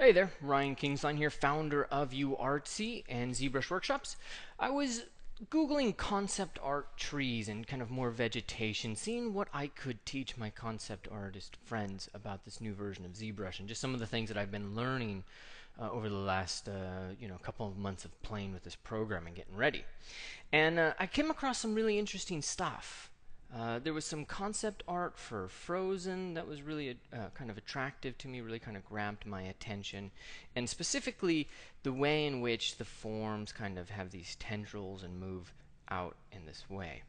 Hey there, Ryan Kingslien here, founder of UArtsy and ZBrush Workshops. I was Googling concept art trees and kind of more vegetation, seeing what I could teach my concept artist friends about this new version of ZBrush and just some of the things that I've been learning over the last couple of months of playing with this program and getting ready. And I came across some really interesting stuff. There was some concept art for Frozen that was really kind of attractive to me, really kind of grabbed my attention. And specifically, the way in which the forms kind of have these tendrils and move out in this way.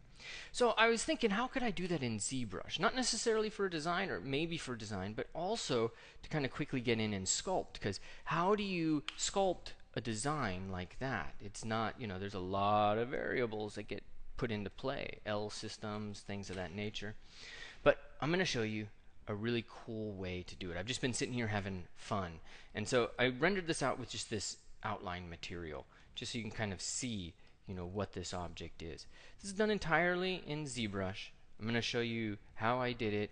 So I was thinking, how could I do that in ZBrush? Not necessarily for design, or maybe for design, but also to kind of quickly get in and sculpt. Because how do you sculpt a design like that? It's not, there's a lot of variables that get put into play, L systems, things of that nature. But I'm going to show you a really cool way to do it. I've just been sitting here having fun. And so I rendered this out with just this outline material, just so you can kind of see, what this object is. This is done entirely in ZBrush. I'm going to show you how I did it,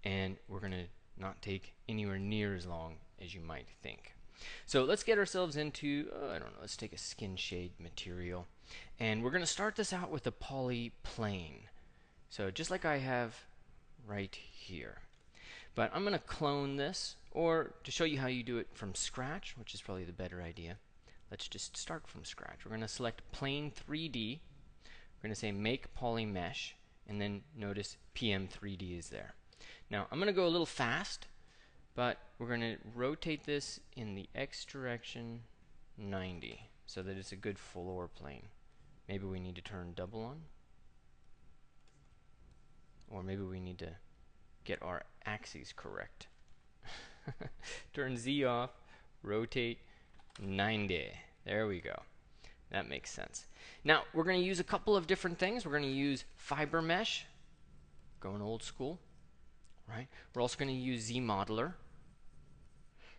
and we're going to not take anywhere near as long as you might think. So let's get ourselves into, let's take a skin shade material. And we're going to start this out with a polyplane. So just like I have right here. But I'm going to clone this, or to show you how you do it from scratch, which is probably the better idea. Let's just start from scratch. We're going to select Plane 3D. We're going to say Make Polymesh, and then notice PM3D is there. Now I'm going to go a little fast, but we're going to rotate this in the X direction 90 so that it's a good floor plane. Maybe we need to turn double on, or maybe we need to get our axes correct. Turn Z off, rotate 90. There we go. That makes sense. Now we're going to use a couple of different things. We're going to use fiber mesh, going old school, right? We're also going to use Z modeler.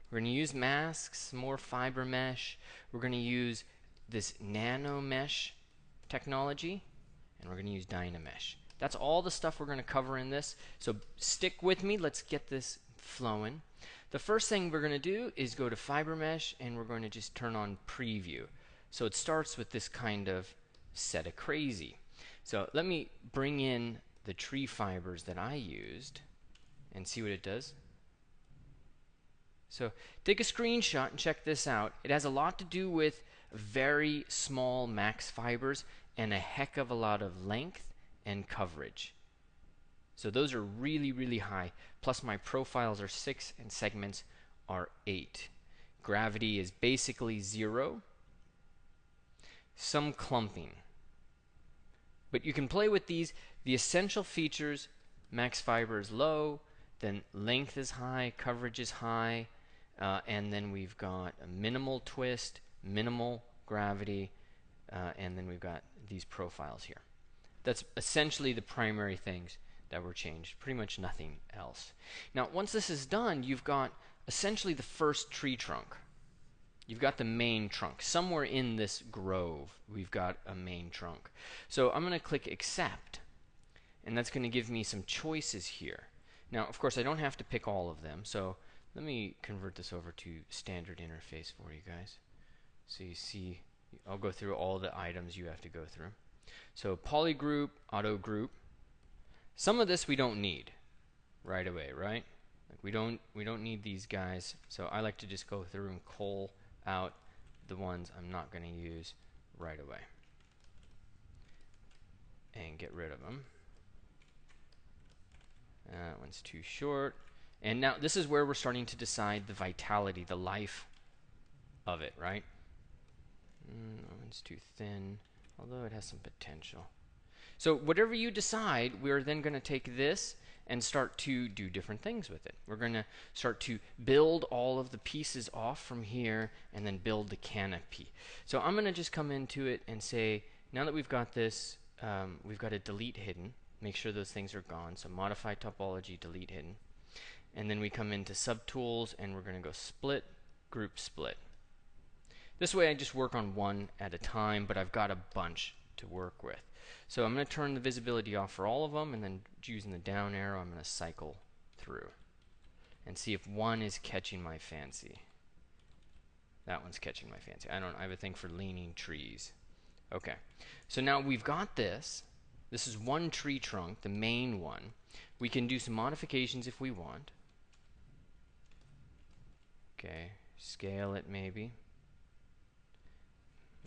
We're going to use masks, more fiber mesh. We're going to use this Nanomesh technology, and we're going to use Dynamesh. That's all the stuff we're going to cover in this. So stick with me. Let's get this flowing. The first thing we're going to do is go to fiber mesh, and we're going to just turn on preview. So it starts with this kind of set of crazy. So let me bring in the tree fibers that I used and see what it does. So take a screenshot and check this out. It has a lot to do with very small max fibers and a heck of a lot of length and coverage. So those are really, really high. Plus my profiles are 6 and segments are 8. Gravity is basically 0. Some clumping. But you can play with these. The essential features, max fiber is low, then length is high, coverage is high, and then we've got a minimal twist, minimal gravity, and then we've got these profiles here. That's essentially the primary things that were changed, pretty much nothing else. Now once this is done, you've got essentially the first tree trunk. You've got the main trunk. Somewhere in this grove we've got a main trunk. So I'm going to click accept, and that's going to give me some choices here. Now of course I don't have to pick all of them, so let me convert this over to standard interface for you guys. So you see, I'll go through all the items you have to go through. So polygroup, auto group. Some of this we don't need right away, right? Like we don't need these guys. So I like to just go through and cull out the ones I'm not going to use right away and get rid of them. That one's too short. And now this is where we're starting to decide the vitality, the life of it, right? That one's too thin, although it has some potential. So whatever you decide, we're then going to take this and start to do different things with it. We're going to start to build all of the pieces off from here and then build the canopy. So I'm going to just come into it and say, now that we've got this, we've got a delete hidden. Make sure those things are gone. So modify topology, delete hidden. And then we come into subtools, and we're going to go split, group split. This way I just work on one at a time, but I've got a bunch to work with. So I'm going to turn the visibility off for all of them, and then using the down arrow I'm going to cycle through and see if one is catching my fancy. That one's catching my fancy. I have a thing for leaning trees. Okay. So now we've got this. This is one tree trunk, the main one. We can do some modifications if we want. Okay. Scale it maybe.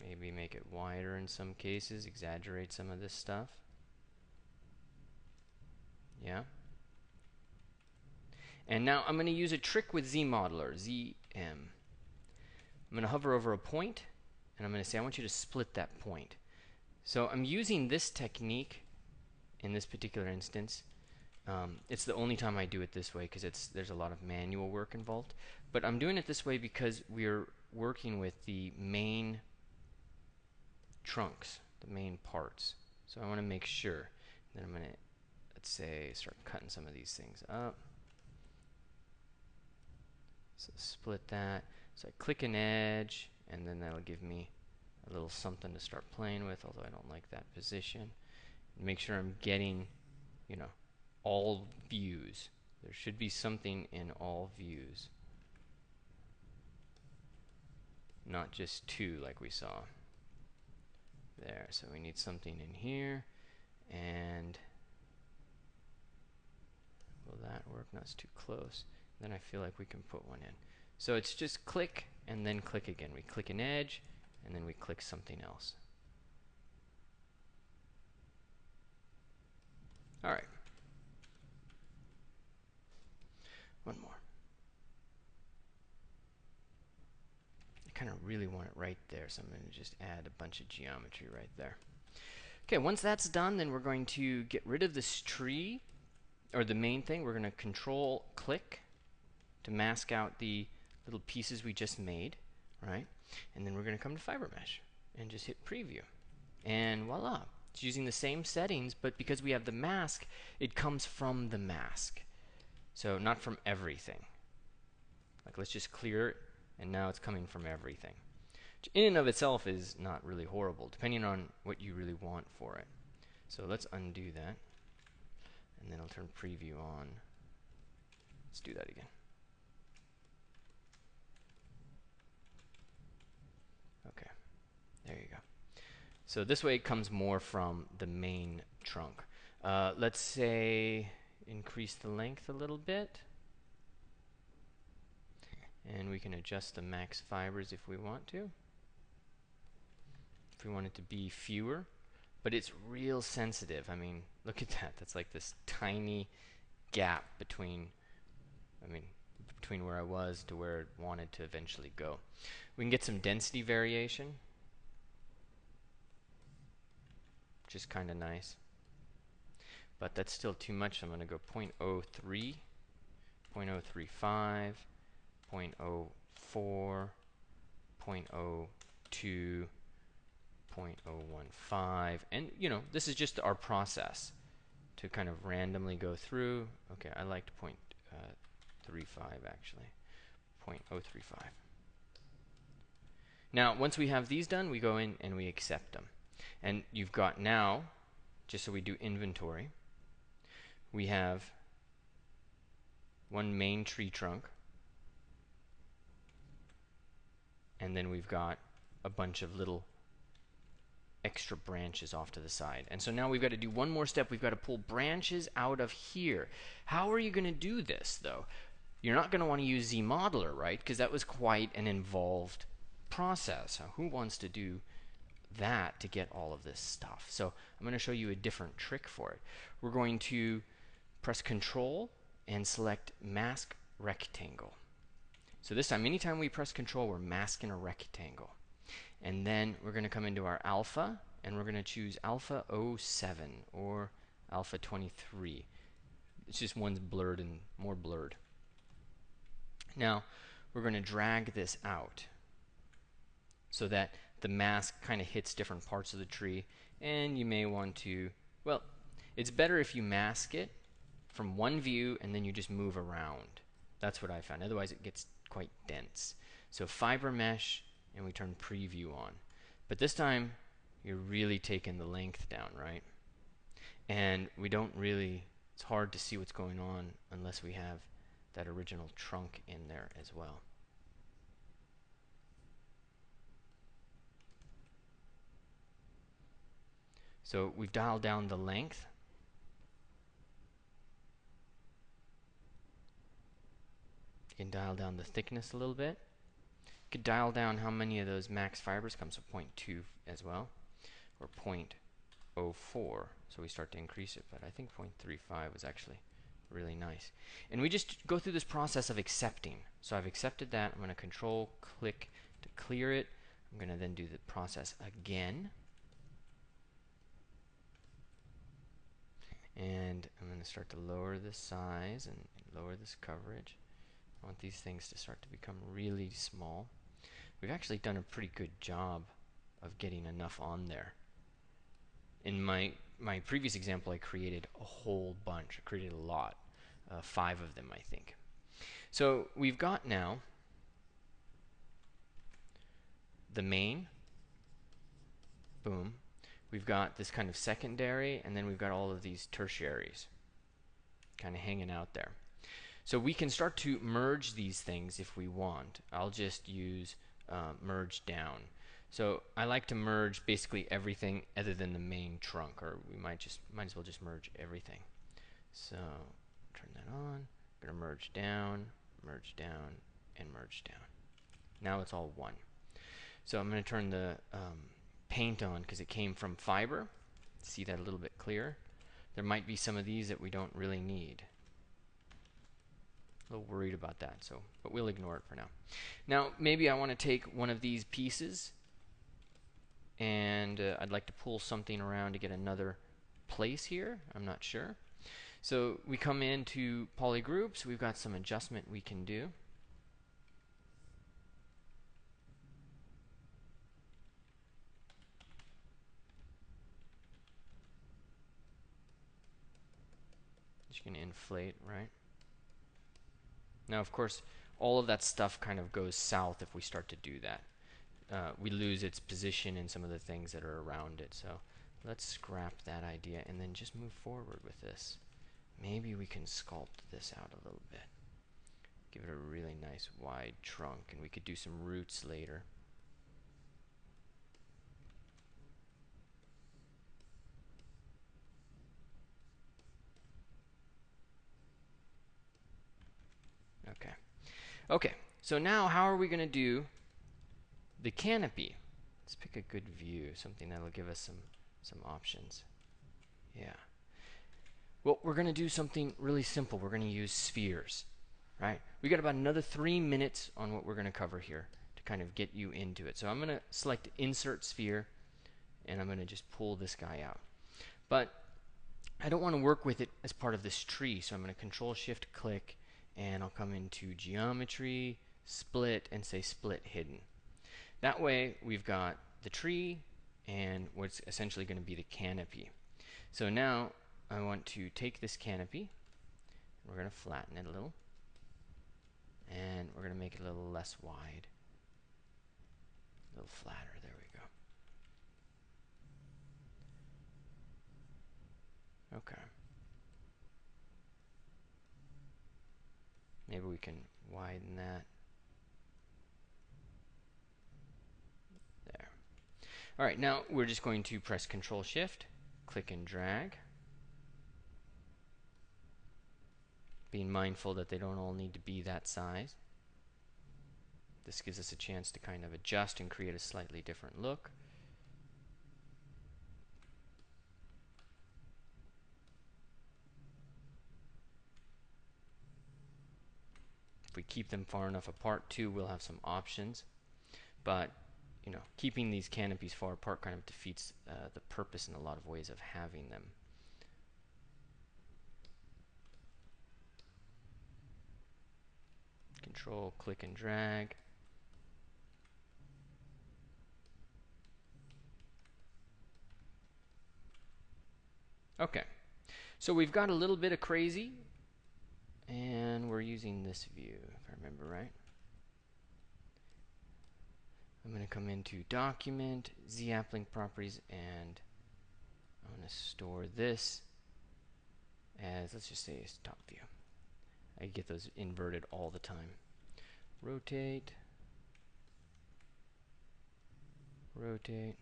Maybe make it wider in some cases. Exaggerate some of this stuff. Yeah. And now I'm going to use a trick with ZModeler, ZM. I'm going to hover over a point, and I'm going to say I want you to split that point. So I'm using this technique in this particular instance. It's the only time I do it this way because there's a lot of manual work involved. But I'm doing it this way because we're working with the main trunks, the main parts. So I want to make sure. Then I'm going to, let's say, start cutting some of these things up. So split that. So I click an edge, and then that'll give me a little something to start playing with, although I don't like that position. Make sure I'm getting, you know, all views. There should be something in all views. Not just two like we saw. There, so we need something in here. And will that work? No, it's too close. Then I feel like we can put one in. So it's just click and then click again. We click an edge and then we click something else. All right. One more. I kind of really want it right there, so I'm going to just add a bunch of geometry right there. Okay, once that's done, then we're going to get rid of this tree, or the main thing. We're going to control click to mask out the little pieces we just made, right? And then we're going to come to fiber mesh and just hit preview. And voila. It's using the same settings, but because we have the mask, it comes from the mask. So not from everything. Like, let's just clear it, and now it's coming from everything. Which in and of itself is not really horrible, depending on what you really want for it. So let's undo that, and then I'll turn preview on. Let's do that again. Okay, there you go. So this way it comes more from the main trunk. Let's say increase the length a little bit. And we can adjust the max fibers if we want to. If we want it to be fewer. But it's real sensitive. I mean, look at that. That's like this tiny gap between, between where I was to where it wanted to eventually go. We can get some density variation, which is kind of nice. But that's still too much. I'm going to go 0.03, 0.035, 0.04, 0.02, 0.015, and this is just our process to kind of randomly go through. Okay, I liked 0.35 actually, 0.035. Now, once we have these done, we go in and we accept them. And you've got now, just so we do inventory, we have one main tree trunk, and then we've got a bunch of little extra branches off to the side. And so now we've got to do one more step. We've got to pull branches out of here. How are you going to do this, though? You're not going to want to use ZModeler, right? Because that was quite an involved process. Who wants to do that to get all of this stuff? So I'm going to show you a different trick for it. We're going to press Control and select Mask Rectangle. So this time, anytime we press Control, we're masking a rectangle. And then we're going to come into our alpha, and we're going to choose alpha 07 or alpha 23. It's just one's blurred and more blurred. Now, we're going to drag this out so that the mask kind of hits different parts of the tree. And you may want to, well, it's better if you mask it from one view and then you just move around. That's what I found. Otherwise, it gets quite dense. So fiber mesh, and we turn preview on. But this time, you're really taking the length down, right? And we don't really, it's hard to see what's going on unless we have that original trunk in there as well. So we've dialed down the length. You can dial down the thickness a little bit. You could dial down how many of those max fibers comes to 0.2 as well, or 0.04. So we start to increase it, but I think 0.35 was actually really nice. And we just go through this process of accepting. So I've accepted that. I'm going to control click to clear it. I'm going to then do the process again. And I'm going to start to lower the size and lower this coverage. I want these things to start to become really small. We've actually done a pretty good job of getting enough on there. In my previous example, I created a whole bunch. I created a lot. 5 of them, I think. So we've got now the main. Boom. We've got this kind of secondary, and then we've got all of these tertiaries kind of hanging out there. So we can start to merge these things if we want. I'll just use merge down. So I like to merge basically everything other than the main trunk, or we might as well just merge everything. So turn that on. I'm going to merge down, and merge down. Now it's all one. So I'm going to turn the paint on because it came from fiber. See that a little bit clearer. There might be some of these that we don't really need. A little worried about that, but we'll ignore it for now. Now maybe I want to take one of these pieces and I'd like to pull something around to get another place here. I'm not sure. So we come into polygroups. We've got some adjustment we can do. Just going to inflate, right? Now, of course, all of that stuff kind of goes south if we start to do that. We lose its position in some of the things that are around it. So let's scrap that idea and then just move forward with this. Maybe we can sculpt this out a little bit. Give it a really nice wide trunk, and we could do some roots later. Okay. Okay, so now how are we going to do the canopy? Let's pick a good view, something that'll give us some options. Yeah. Well, we're going to do something really simple. We're going to use spheres, right? We got about another 3 minutes on what we're going to cover here to kind of get you into it. So I'm going to select Insert Sphere, and I'm going to just pull this guy out. But I don't want to work with it as part of this tree, so I'm going to Control-Shift-Click, and I'll come into Geometry, Split, and say Split Hidden. That way, we've got the tree and what's essentially going to be the canopy. So now I want to take this canopy, we're going to flatten it a little, and we're going to make it a little less wide, a little flatter. There we go. Okay. Maybe we can widen that. There. All right, now we're just going to press Control-Shift, click and drag. Being mindful that they don't all need to be that size. This gives us a chance to kind of adjust and create a slightly different look. If we keep them far enough apart too, we'll have some options. But you know, keeping these canopies far apart kind of defeats the purpose in a lot of ways of having them. Control, click and drag. Okay, so we've got a little bit of crazy, and we're using this view, if I remember right. I'm going to come into Document, Z-Appling Properties, and I'm going to store this as, let's just say, it's top view. I get those inverted all the time. Rotate, rotate,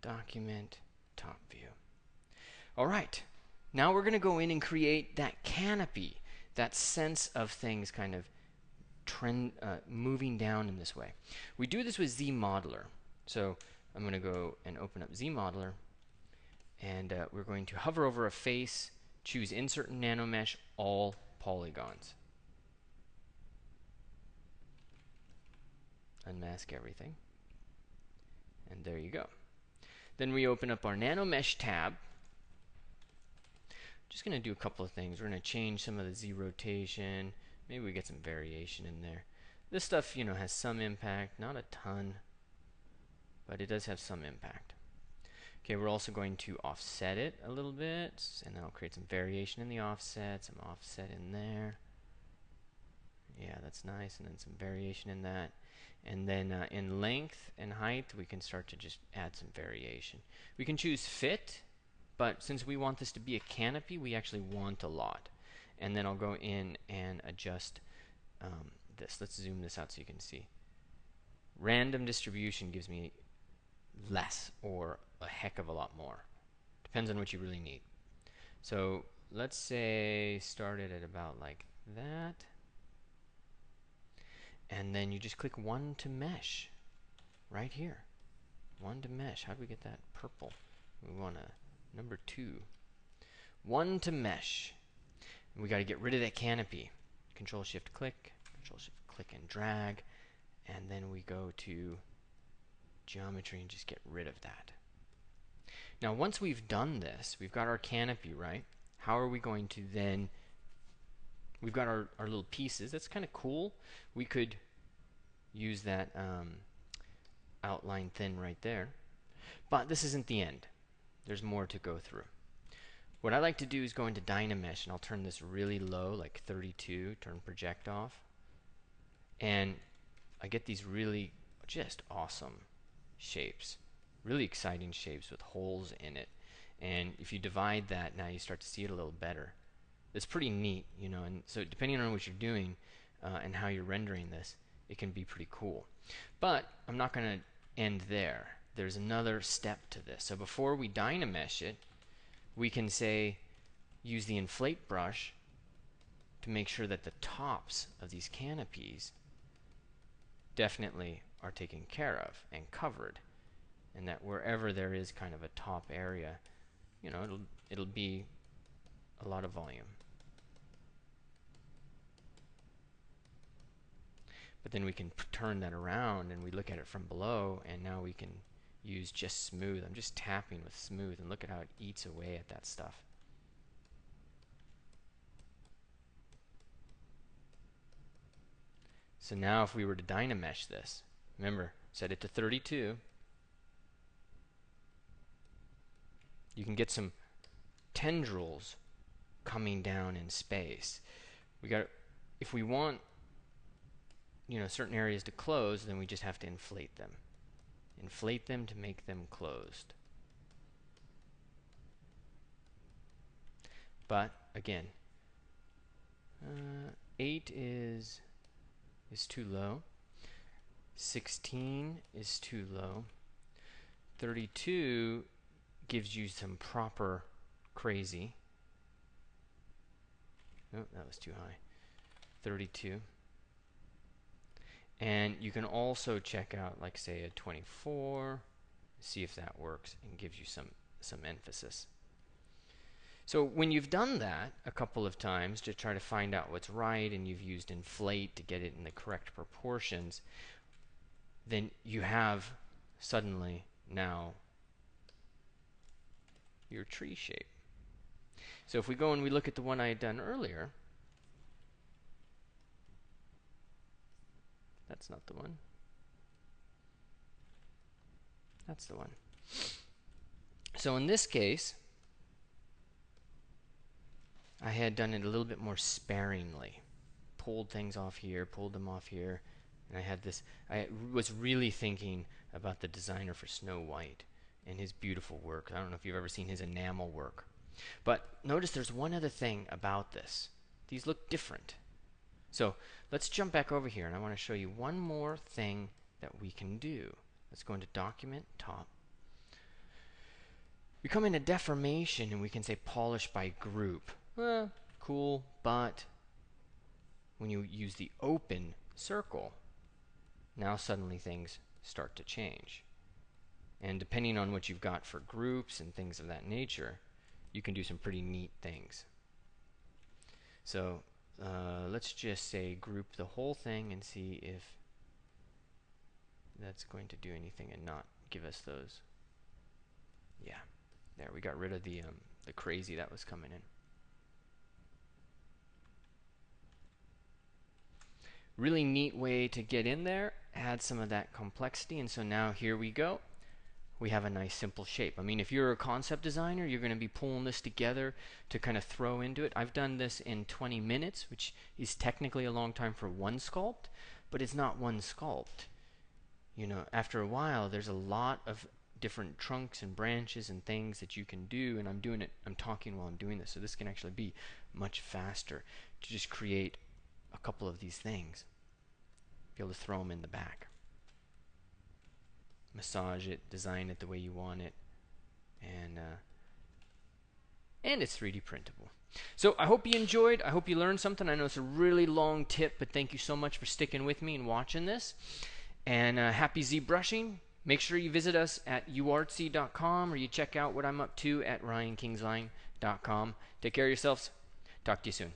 Document, top view. All right. Now we're going to go in and create that canopy, that sense of things kind of moving down in this way. We do this with ZModeler. So I'm going to go and open up ZModeler, and we're going to hover over a face, choose Insert Nanomesh, All Polygons. Unmask everything. And there you go. Then we open up our Nanomesh tab. Just going to do a couple of things. We're going to change some of the Z rotation. Maybe we get some variation in there. This stuff, you know, has some impact, not a ton, but it does have some impact. Okay, we're also going to offset it a little bit, and that'll create some variation in the offset, some offset in there. Yeah, that's nice, and then some variation in that. And then in length and height, we can start to just add some variation. We can choose fit, but since we want this to be a canopy, we actually want a lot. And then I'll go in and adjust this. Let's zoom this out so you can see. Random distribution gives me less or a heck of a lot more. Depends on what you really need. So let's say start it at about like that. And then you just click one to mesh right here. One to mesh. How do we get that purple? We want a number 2. One to mesh. And we got to get rid of that canopy. Control Shift click, Control Shift click and drag, and then we go to geometry and just get rid of that. Now once we've done this, we've got our canopy, right? How are we going to then, we've got our little pieces. That's kind of cool. We could use that outline thin right there. But this isn't the end. There's more to go through. What I like to do is go into Dynamesh, and I'll turn this really low, like 32, turn project off. And I get these really just awesome shapes. Really exciting shapes with holes in it. And if you divide that, now you start to see it a little better. It's pretty neat, you know, and so depending on what you're doing and how you're rendering this, it can be pretty cool. But I'm not going to end there. There's another step to this. So before we Dynamesh it, we can say use the inflate brush to make sure that the tops of these canopies definitely are taken care of and covered, and that wherever there is kind of a top area, you know, it'll be a lot of volume. But then we can turn that around and we look at it from below, and now we can use just smooth. I'm just tapping with smooth, and look at how it eats away at that stuff. So now if we were to Dynamesh this, remember, set it to 32, you can get some tendrils coming down in space. If we want, you know, certain areas to close, then we just have to inflate them. Inflate them to make them closed. But again, 8 is too low. 16 is too low. 32 gives you some proper crazy. Oh, that was too high. 32. And you can also check out, like, say, a 24, see if that works, and gives you some emphasis. So when you've done that a couple of times to try to find out what's right, and you've used inflate to get it in the correct proportions, then you have suddenly now your tree shape. So if we go and we look at the one I had done earlier, that's not the one. That's the one. So in this case, I had done it a little bit more sparingly. Pulled things off here, pulled them off here, and I had this. I was really thinking about the designer for Snow White and his beautiful work. I don't know if you've ever seen his enamel work. But notice there's one other thing about this. These look different. So let's jump back over here, and I want to show you one more thing that we can do. Let's go into Document, Top. We come into deformation and we can say polish by group. Cool, but when you use the open circle, now suddenly things start to change. And depending on what you've got for groups and things of that nature, you can do some pretty neat things. So let's just say group the whole thing and see if that's going to do anything and not give us those. Yeah, there, we got rid of the crazy that was coming in. Really neat way to get in there, add some of that complexity, and so now here we go. We have a nice simple shape. I mean, if you're a concept designer, you're going to be pulling this together to kind of throw into it. I've done this in 20 minutes, which is technically a long time for one sculpt, but it's not one sculpt. You know, after a while, there's a lot of different trunks and branches and things that you can do, and I'm talking while I'm doing this, so this can actually be much faster to just create a couple of these things. Be able to throw them in the back. Massage it, design it the way you want it, and it's 3D printable. So I hope you enjoyed. I hope you learned something. I know it's a really long tip, but thank you so much for sticking with me and watching this. And happy ZBrushing. Make sure you visit us at uartsy.com or you check out what I'm up to at ryankingslien.com. Take care of yourselves. Talk to you soon.